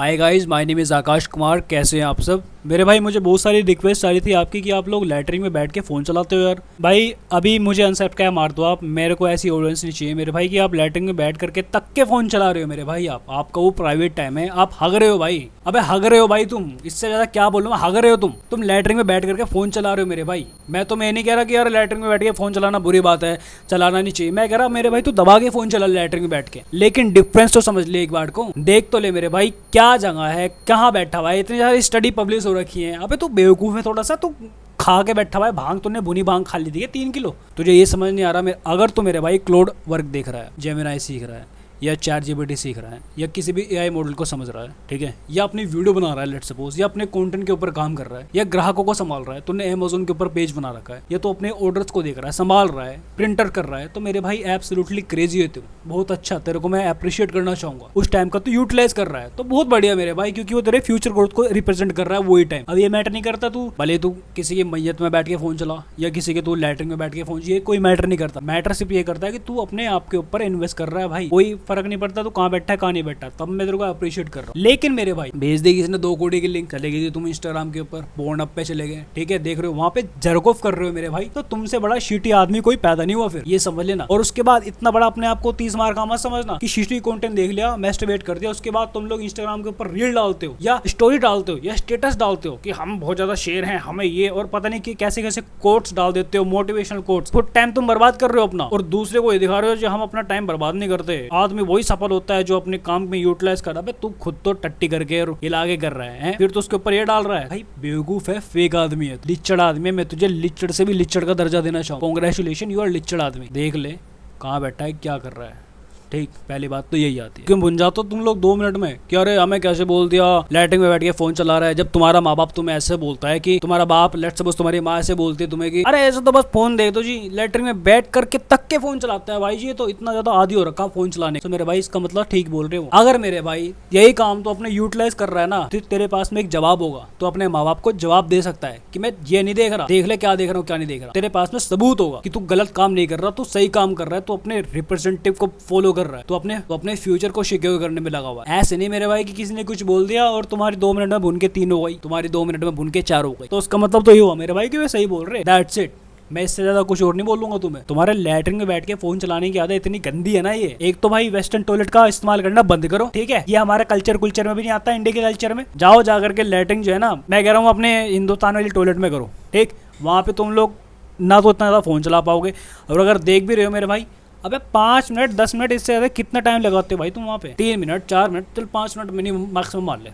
Hi guys, my name is Akash Kumar. कैसे हैं आप सब? मेरे भाई, मुझे बहुत सारी रिक्वेस्ट आ रही थी आपकी कि आप लोग लैटरिन में बैठ के फ़ोन चलाते हो यार। भाई अभी मुझे अनसब्सक्राइब मार दो आप। मेरे को ऐसी ऑडियंस नहीं चाहिए मेरे भाई कि आप लैटरिन में बैठ करके तक के फ़ोन चला रहे हो मेरे भाई। आपका वो प्राइवेट टाइम है, आप हग रहे हो भाई। अबे हग रहे हो भाई तुम, इससे ज़्यादा क्या बोलूँ मैं। हग रहे हो तुम लैटरिन में बैठ करके फ़ोन चला रहे हो मेरे भाई। मैं नहीं कह रहा कि यार लैटरिन में बैठ के फ़ोन चलाना बुरी बात है, चलाना नहीं चाहिए। मैं कह रहा मेरे भाई तू दबा के फ़ोन चला लैटरिन में बैठ के, लेकिन डिफरेंस तो समझ ले एक बार को। देख तो ले मेरे भाई, क्या जगह है, कहाँ बैठा हुआ है। इतनी सारी स्टडी पब्लिश हो रखी है। अबे तू बेवकूफ़ है थोड़ा सा। तू खा के बैठा हुआ है भांग। तूने भुनी भांग खा ली थी 3 किलो। तुझे ये समझ नहीं आ रहा अगर तू मेरे भाई क्लोड वर्क देख रहा है, जेमिनाई सीख रहा है या चैट जीपीटी सीख रहा है या किसी भी एआई मॉडल को समझ रहा है, ठीक है, या अपनी वीडियो बना रहा है लेट्स सपोज, या अपने कंटेंट के ऊपर काम कर रहा है, या ग्राहकों को संभाल रहा है, तूने अमेज़न के ऊपर पेज बना रखा है, या तो अपने ऑर्डर्स को देख रहा है, संभाल रहा है, प्रिंटर कर रहा है, तो मेरे भाई एब्सोल्युटली क्रेजी है तू। बहुत अच्छा, तेरे को मैं अप्रिशिएट करना चाहूंगा। उस टाइम का तू यूटिलाइज कर रहा है तो बहुत बढ़िया मेरे भाई, क्योंकि वो तेरे फ्यूचर ग्रोथ को रिप्रेजेंट कर रहा है वही टाइम। अब ये मैटर नहीं करता तू भले तू किसी की मैयत में बैठ के फोन चला या किसी के तू लैटरिन में बैठ के फोन, ये कोई मैटर नहीं करता। मैटर सिर्फ ये करता है कि तू अपने आप के ऊपर इन्वेस्ट कर रहा है भाई। कोई फर्क नहीं पड़ता तू बैठा है कहाँ नहीं बैठा, तब मैं तेरे को अप्रिशिएट कर रहा हूँ। लेकिन मेरे भाई भेज दी किसी ने 2 करोड़ की लिंक, चले गई थी तुम इंस्टाग्राम के ऊपर, बोर्न अप पे चले गए, ठीक है, देख रहे हो वहां पे जरकोफ कर रहे हो मेरे भाई। तो तुमसे बड़ा शीटी आदमी कोई पैदा नहीं हुआ, फिर ये समझ लेना। और उसके बाद इतना बड़ा अपने आप को 30 मार का मत समझना कि शीटी कंटेंट देख लिया, मैस्टरबेट कर दिया, उसके बाद तुम लोग इंस्टाग्राम के ऊपर रील डालते हो या स्टोरी डालते हो या स्टेटस डालते हो कि हम बहुत ज्यादा शेर हैं, हमें ये, और पता नहीं कि कैसे कैसे कोट्स डाल देते हो, मोटिवेशनल कोट्स। खुद टाइम तुम बर्बाद कर रहे हो अपना और दूसरे को ये दिखा रहे हो जो हम अपना टाइम बर्बाद नहीं करते। आदमी वही सफल होता है जो अपने काम में यूटिलाइज कर रहा है। तू खुद तो टट्टी करके और हिला के कर रहा है, फिर तो उसके ऊपर ये डाल रहा है। भाई बेवकूफ है, फेक आदमी है, लिच्चड़ आदमी है। मैं तुझे लिच्चड़ से भी लिच्चड़ का दर्जा देना चाहूँ। कांग्रेचुलेशन, यू आर लिच्चड़ आदमी। देख ले कहाँ बैठा है, क्या कर रहा है। ठीक, पहली बात तो यही आती है। क्यों बुन जाते हो तुम लोग 2 मिनट में कि अरे हमें कैसे बोल दिया लैटरिन में बैठ के फोन चला रहा है, जब तुम्हारा माँ बाप तुम्हें ऐसे बोलता है कि तुम्हारा बाप लेट्स सपोज तुम्हारी माँ ऐसे बोलती है तुम्हें कि अरे ऐसे तो बस फोन दे दो जी, लैटरिन में बैठ करके तक के फोन चलाता है भाई जी। तो इतना ज्यादा आदी हो रखा फोन चलाने। तो मेरे भाई इसका मतलब ठीक बोल रहे हो। अगर मेरे भाई यही काम तो अपने यूटिलाइज कर रहा है ना, तो तेरे पास में एक जवाब होगा। तो अपने माँ बाप को जवाब दे सकता है कि मैं ये नहीं देख रहा, देख ले क्या देख रहा हूँ क्या नहीं देख रहा। तेरे पास में सबूत होगा कि तू गलत काम नहीं कर रहा, तू सही काम कर रहा है, तू अपने रिप्रेजेंटेटिव को फॉलो कर रहा है, तो अपने फ्यूचर को सिक्योर करने में लगा हुआ है। ऐसे नहीं मेरे भाई कि किसी ने कुछ बोल दिया और तुम्हारी 2 मिनट में भुन के 3 हो गई, तुम्हारी 2 मिनट में भुन के 4 हो गई। तो उसका मतलब तो ये हुआ मेरे भाई कि वे सही बोल रहे। That's it. मैं इससे ज्यादा कुछ और नहीं बोलूंगा तुम्हें। तुम्हारे लैटरिन में बैठ के फोन चलाने की आदत इतनी गंदी है ना। ये एक तो भाई वेस्टर्न टॉयलेट का इस्तेमाल करना बंद करो, ठीक है। ये हमारे कल्चर में भी नहीं आता, इंडिया के कल्चर में। जाओ जा करके लैटरिन जो है ना, मैं कह रहा हूँ अपने हिंदुस्तान वाली टॉयलेट में करो, ठीक। वहाँ पे तुम लोग ना तो इतना ज्यादा फोन चला पाओगे, और अगर देख भी रहे हो मेरे भाई, अबे 5 मिनट 10 मिनट इससे ज़्यादा कितना टाइम लगाते हो भाई तुम वहाँ पे? 3 मिनट 4 मिनट, चल 5 मिनट मिनिमम मैक्सिमम मान ले।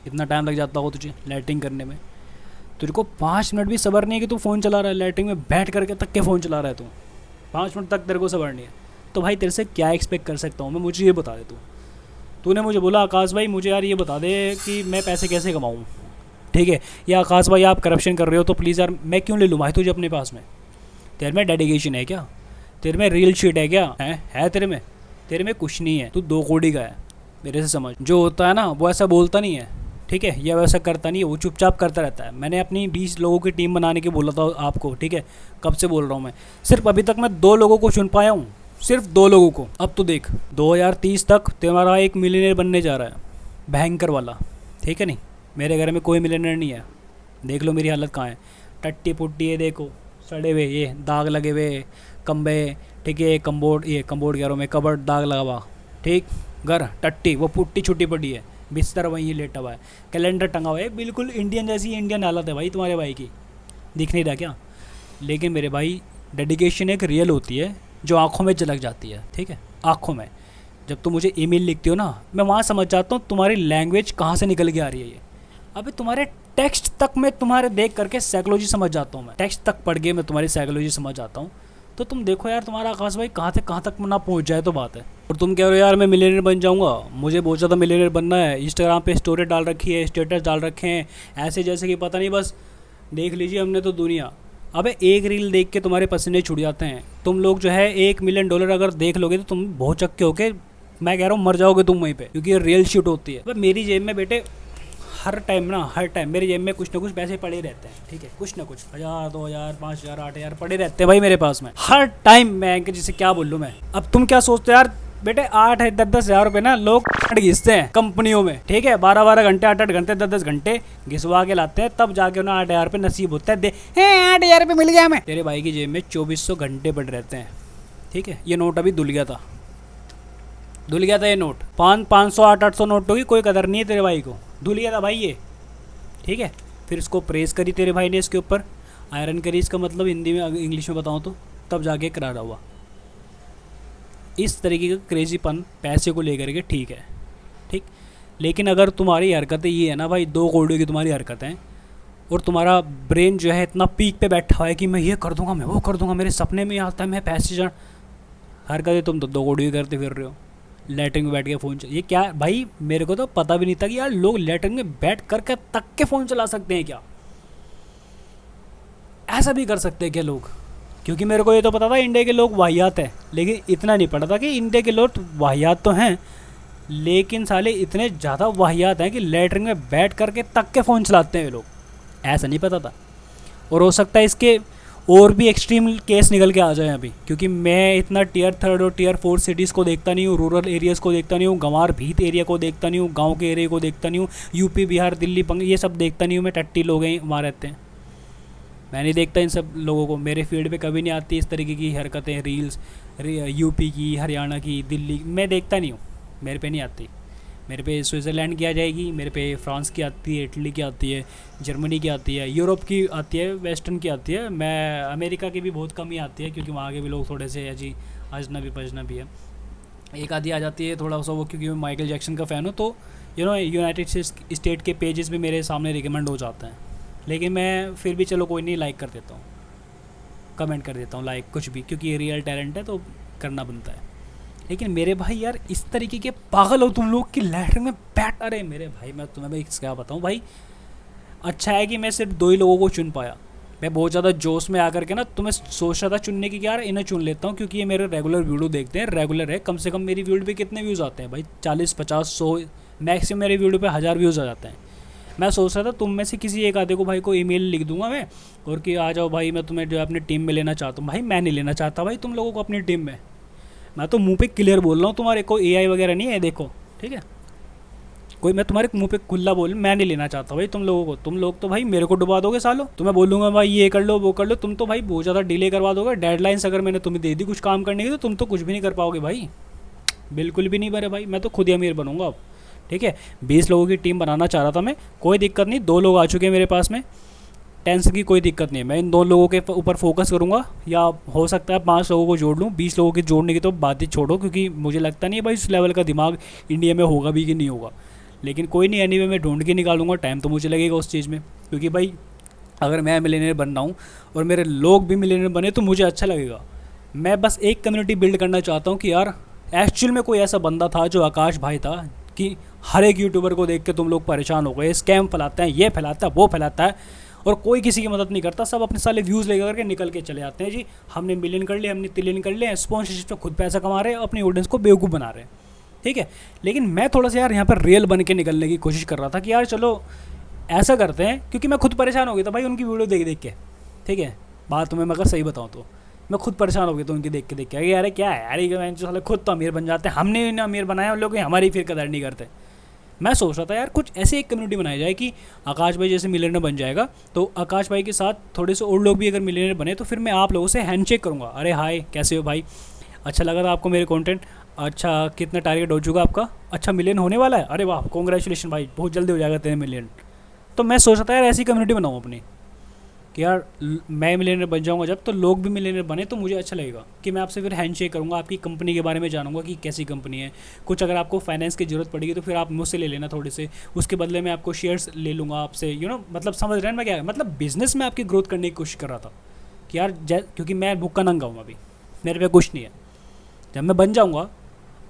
इतना टाइम लग जाता हो तुझे लैटरिन करने में। तुझे को 5 मिनट भी सब्र नहीं है कि तू फ़ोन चला रहा है लैटरिन में बैठ करके तक के फ़ोन चला रहा है तू। 5 मिनट तक तेरे को सब्र नहीं है तो भाई तेरे से क्या एक्सपेक्ट कर सकता हूँ मैं? मुझे ये बता दे। तूने मुझे बोला आकाश भाई मुझे यार ये बता दे कि मैं पैसे कैसे कमाऊँ, ठीक है, या आकाश भाई आप करप्शन कर रहे हो तो प्लीज़ यार मैं क्यों ले लूँ भाई तुझे अपने पास में? तेरे में डेडिकेशन है क्या? तेरे में रियल शीट है क्या? है तेरे में कुछ नहीं है। तू 2 करोड़ का है। मेरे से समझ, जो होता है ना वो ऐसा बोलता नहीं है, ठीक है, या वैसा करता नहीं है, वो चुपचाप करता रहता है। मैंने अपनी 20 लोगों की टीम बनाने के बोला था आपको, ठीक है, कब से बोल रहा हूँ मैं। सिर्फ अभी तक मैं 2 लोगों को चुन पाया हूँ, सिर्फ 2 लोगों को। अब तो देख 2030 तक तुम्हारा एक मिलियनर बनने जा रहा है, भयंकर वाला, ठीक है। नहीं, मेरे घर में कोई मिलियनर नहीं है। देख लो मेरी हालत कहाँ है, टट्टी पुट्टी है, देखो सड़े हुए, ये दाग लगे हुए कम्बे, ठीक है, कम्बोर्ड कह रहा हूँ मैं, कबर्ड दाग लगा हुआ, ठीक, घर टट्टी, वो पुट्टी छुट्टी पड़ी है, बिस्तर वहीं लेटा हुआ है, कैलेंडर टंगा हुआ है, बिल्कुल इंडियन जैसी इंडियन हालत है भाई तुम्हारे भाई की। दिख नहीं रहा क्या? लेकिन मेरे भाई डेडिकेशन एक रियल होती है जो आँखों में झलक जाती है, ठीक है, आँखों में। जब तुम मुझे ईमेल लिखती हो ना, मैं वहाँ समझ जाता हूँ तुम्हारी लैंग्वेज कहाँ से निकल के आ रही है। ये अभी तुम्हारे टेक्स्ट तक मैं तुम्हारे देख करके साइकोलॉजी समझ जाता हूँ। मैं टेक्स्ट तक पढ़ के मैं तुम्हारी साइकोलॉजी समझ जाता हूँ। तो तुम देखो यार तुम्हारा आकाश भाई कहाँ से कहाँ तक ना पहुँच जाए तो बात है। और तुम कह रहे हो यार मैं मिलियनर बन जाऊँगा, मुझे बहुत ज़्यादा मिलियनर बनना है, इंस्टाग्राम पे स्टोरी डाल रखी है, स्टेटस डाल रखे हैं, ऐसे जैसे कि पता नहीं बस देख लीजिए हमने तो दुनिया। अबे एक रील देख के तुम्हारे पसीने छूट जाते हैं। तुम लोग जो है $1 मिलियन अगर देख लोगे तो तुम बहुत चक्के होके, मैं कह रहा हूँ, मर जाओगे तुम वहीं पे, क्योंकि ये रियल शिट होती है। अब मेरी जेब में बेटे हर टाइम मेरी जेब में कुछ ना कुछ पैसे पड़े रहते हैं, ठीक है, कुछ ना कुछ 1000 2000 5000 8000 पड़े रहते हैं भाई मेरे पास में हर टाइम। मैं जिसे क्या बोलूँ मैं। अब तुम क्या सोचते हो यार बेटे 8-10 हज़ार रुपए ना लोग घिसते हैं कंपनियों में, ठीक है, 12-12 घंटे 8-8 घंटे 10-10 घंटे घिसवा के लाते हैं, तब जाके उन्हें 8 हज़ार रुपये नसीब होता है। 8 हज़ार रुपये मिल गया हमें। तेरे भाई की जेब में 2400 घंटे पड़े रहते हैं, ठीक है। ये नोट अभी धुल गया था ये नोट। 500 800 नोट होगी, कोई कदर नहीं है तेरे भाई को, धुल गया था भाई ये, ठीक है। फिर इसको प्रेस करी तेरे भाई ने, इसके ऊपर आयरन करी, इसका मतलब हिंदी में इंग्लिश में बताऊँ तो, तब जाके करारा हुआ। इस तरीके का क्रेजीपन पैसे को लेकर के ठीक है, ठीक। लेकिन अगर तुम्हारी हरकतें ये है ना भाई, 2 कौड़ियों की तुम्हारी हरकतें, और तुम्हारा ब्रेन जो है इतना पीक पे बैठा हुआ है कि मैं ये कर दूंगा, मैं वो कर दूंगा, मेरे सपने में आता है मैं पैसे जान, हरकतें तुम तो 2 कौड़ी करते फिर रहे हो, लेटरिन में बैठ के फ़ोन ये क्या भाई। मेरे को तो पता भी नहीं था कि यार लोग लेटरिन में बैठ करके तक के फ़ोन चला सकते हैं क्या, ऐसा भी कर सकते हैं क्या लोग। क्योंकि मेरे को ये तो पता था इंडिया के लोग वाहियात हैं, लेकिन इतना नहीं पता था कि इंडिया के लोग वाहियात तो हैं, लेकिन साले इतने ज़्यादा वाहियात हैं कि लेटरिन में बैठ करके तक के फ़ोन चलाते हैं ये लोग, ऐसा नहीं पता था। और हो सकता है इसके और भी एक्सट्रीम केस निकल के आ जाए अभी, क्योंकि मैं इतना टियर 3 और टियर 4 सिटीज़ को देखता नहीं हूँ, रूरल एरियाज़ को देखता नहीं हूँ, गंवार भीत एरिया को देखता नहीं हूँ, गाँव के एरिया को देखता नहीं हूँ, यूपी बिहार दिल्ली ये सब देखता नहीं हूँ मैं। टट्टी लोग हैं वहाँ रहते हैं, मैं नहीं देखता इन सब लोगों को, मेरे फील्ड पे कभी नहीं आती इस तरीके की हरकतें, रील्स यूपी की, हरियाणा की, दिल्ली, मैं देखता नहीं हूँ, मेरे पे नहीं आती। मेरे पे स्विट्ज़रलैंड की आ जाएगी, मेरे पे फ्रांस की आती है, इटली की आती है, जर्मनी की आती है, यूरोप की आती है, वेस्टर्न की आती है। मैं अमेरिका की भी बहुत कम ही आती है, क्योंकि वहाँ के भी लोग थोड़े से अजी अजनबी पजनबी है। एक आधी आ जाती है थोड़ा सा वो, क्योंकि मैं माइकल जैक्सन का फ़ैन हूँ, तो यूनाइटेड स्टेट के पेजेस भी मेरे सामने रिकमेंड हो जाते हैं। लेकिन मैं फिर भी चलो कोई नहीं, लाइक कर देता हूँ, कमेंट कर देता हूँ, लाइक कुछ भी, क्योंकि ये रियल टैलेंट है तो करना बनता है। लेकिन मेरे भाई यार इस तरीके के पागल हो तुम लोग कि लैटरिन में बैठ, अरे मेरे भाई मैं तुम्हें भाई क्या बताऊँ भाई। अच्छा है कि मैं सिर्फ 2 ही लोगों को चुन पाया, मैं बहुत ज़्यादा जोश में आकर के ना तुम्हें सोच रहा था चुनने की, यार इन्हें चुन लेता हूँ क्योंकि ये मेरे रेगुलर वीडियो देखते हैं, रेगुलर है, कम से कम मेरी वीडियो पे कितने व्यूज़ आते हैं भाई, 40-50-100 मैक्सिमम मेरी वीडियो पे 1000 व्यूज़ आ जाते हैं। मैं सोच रहा था तुम में से किसी एक आधे को भाई को ईमेल लिख दूंगा मैं, और कि आ जाओ भाई मैं तुम्हें जो अपनी टीम में लेना चाहता हूँ। भाई मैं नहीं लेना चाहता भाई तुम लोगों को अपनी टीम में, मैं तो मुंह पे क्लियर बोल रहा हूँ, तुम्हारे कोई एआई वगैरह नहीं है देखो, ठीक है, कोई मैं तुम्हारे मुंह पे खुला बोल, मैं नहीं लेना चाहता भाई तुम लोगों को। तुम लोग तो भाई मेरे को डुबा दोगे सालों, तो मैं बोलूँगा भाई ये कर लो वो कर लो, तुम तो भाई बहुत ज़्यादा डिले करवा दोगे। डेडलाइंस अगर मैंने तुम्हें दे दी कुछ काम करने की, तो तुम तो कुछ भी नहीं कर पाओगे भाई, बिल्कुल भी नहीं मेरे भाई, मैं तो खुद ही अमीर बनूंगा अब, ठीक है। 20 लोगों की टीम बनाना चाह रहा था मैं, कोई दिक्कत नहीं, 2 लोग आ चुके हैं मेरे पास में, टेंशन की कोई दिक्कत नहीं है। मैं इन 2 लोगों के ऊपर फोकस करूंगा, या हो सकता है 5 लोगों को जोड़ लूँ, 20 लोगों के जोड़ने की तो बात ही छोड़ो, क्योंकि मुझे लगता नहीं है भाई उस लेवल का दिमाग इंडिया में होगा भी कि नहीं होगा। लेकिन कोई नहीं, एनीवे मैं ढूंढ के निकालूंगा, टाइम तो मुझे लगेगा उस चीज़ में, क्योंकि भाई अगर मैं मिलियनेयर बन रहा हूँ और मेरे लोग भी मिलियनेयर बने तो मुझे अच्छा लगेगा। मैं बस एक कम्युनिटी बिल्ड करना चाहता हूँ कि यार एक्चुअल में कोई ऐसा बंदा था जो आकाश भाई था, कि हर एक यूट्यूबर को देख के तुम लोग परेशान हो गए, स्कैम फैलाते हैं, ये फैलाता है वो फैलाता है, और कोई किसी की मदद नहीं करता, सब अपने साले व्यूज़ लेकर के निकल के चले जाते हैं। जी हमने मिलियन कर लिए, हमने ट्रिलियन कर लिए, स्पॉन्सरशिप से खुद पैसा कमा रहे हैं, अपनी ऑडियंस को बेवकूफ़ बना रहे हैं, ठीक है। लेकिन मैं थोड़ा सा यार यहाँ पर रियल बन के निकलने की कोशिश कर रहा था कि यार चलो ऐसा करते हैं, क्योंकि मैं खुद परेशान हो गया था भाई उनकी वीडियो देख देख के, ठीक है। बात तुम्हें मैं अगर सही बताऊँ तो मैं खुद परेशान हो गया तो उनकी देख के यार क्या है यार, ये जो साले खुद तो अमीर बन जाते हैं, हमने इन्हें अमीर बनाया, उन लोग हमारी फिर कदर नहीं करते। मैं सोच रहा था यार कुछ ऐसी एक कम्युनिटी बनाई जाए कि आकाश भाई जैसे मिलियनर बन जाएगा, तो आकाश भाई के साथ थोड़े से और लोग भी अगर मिलियनर बने, तो फिर मैं आप लोगों से हैंडशेक करूँगा, अरे हाय कैसे हो भाई, अच्छा लगा था आपको मेरे कंटेंट, अच्छा कितना टारगेट हो चुका आपका, अच्छा मिलियन होने वाला है, अरे वाह कॉन्ग्रेचुलेशन भाई बहुत जल्दी हो जाएगा 3 मिलियन। तो मैं सोच रहा था यार ऐसी कम्युनिटी बनाऊँ अपनी, कि यार मैं मिलियनर बन जाऊंगा जब, तो लोग भी मिलियनर बने तो मुझे अच्छा लगेगा, कि मैं आपसे फिर हैंडशेक करूंगा, आपकी कंपनी के बारे में जानूंगा कि कैसी कंपनी है, कुछ अगर आपको फाइनेंस की ज़रूरत पड़ेगी तो फिर आप मुझसे ले लेना थोड़े से, उसके बदले में आपको शेयर्स ले लूँगा आपसे, मतलब समझ रहे हैं मैं क्या, मतलब बिज़नेस में आपकी ग्रोथ करने की कोशिश कर रहा था कि यार क्योंकि मैं भूखा नंगा हूँ अभी, मेरे पे कुछ नहीं है, जब मैं बन जाऊँगा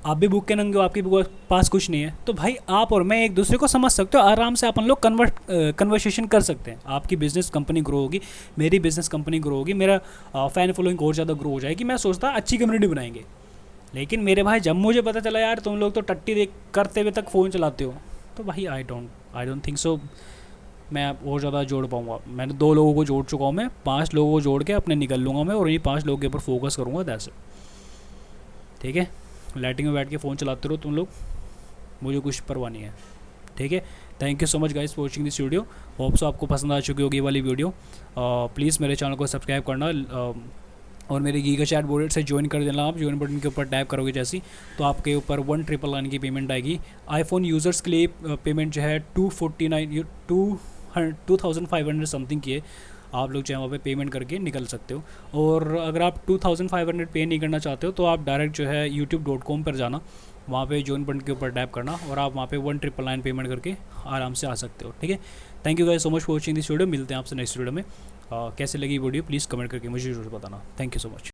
आप भी भूखे नंगे हो, आपके पास कुछ नहीं है, तो भाई आप और मैं एक दूसरे को समझ सकते हो, आराम से अपन लोग कन्वर्सेशन कर सकते हैं, आपकी बिज़नेस कंपनी ग्रो होगी, मेरी बिज़नेस कंपनी ग्रो होगी, मेरा फ़ैन फॉलोइंग और ज़्यादा ग्रो हो जाएगी। मैं सोचता अच्छी कम्युनिटी बनाएंगे। लेकिन मेरे भाई जब मुझे पता चला यार तुम लोग तो टट्टी देख करते हुए तक फ़ोन चलाते हो, तो भाई आई डोंट थिंक सो मैं और ज़्यादा जोड़ पाऊँगा। मैंने 2 लोगों को जोड़ चुका हूँ, मैं 5 लोगों को जोड़ के अपने निकल लूँगा मैं, और इन्हीं 5 लोगों के ऊपर फोकस करूँगा, दैट्स इट, ठीक है। लाइटिंग में बैठ के फ़ोन चलाते रहो तुम लोग, मुझे कुछ परवाह नहीं है, ठीक है। Thank you so much guys for watching this video. Hope so आपको पसंद आ चुकी होगी ये वाली वीडियो। प्लीज़ मेरे चैनल को सब्सक्राइब करना और मेरे गीगा चैट वॉलेट से ज्वाइन कर देना। आप ज्वाइन बटन के ऊपर टैप करोगे जैसी, तो आपके ऊपर 1,999 की पेमेंट आएगी। आईफोन यूज़र्स के लिए पेमेंट जो है 2,500 समथिंग की है। आप लोग चाहे वहाँ पे पेमेंट करके निकल सकते हो। और अगर आप 2,500 पे नहीं करना चाहते हो तो आप डायरेक्ट जो है youtube.com पर जाना, वहाँ पे ज्वाइन बटन के ऊपर टैप करना और आप वहाँ पे 1,999 पेमेंट करके आराम से आ सकते हो, ठीक है। Thank you guys so much for watching this video. मिलते हैं आपसे नेक्स्ट वीडियो में। कैसे लगी वीडियो प्लीज़ कमेंट करके मुझे जरूर बताना। Thank you so much.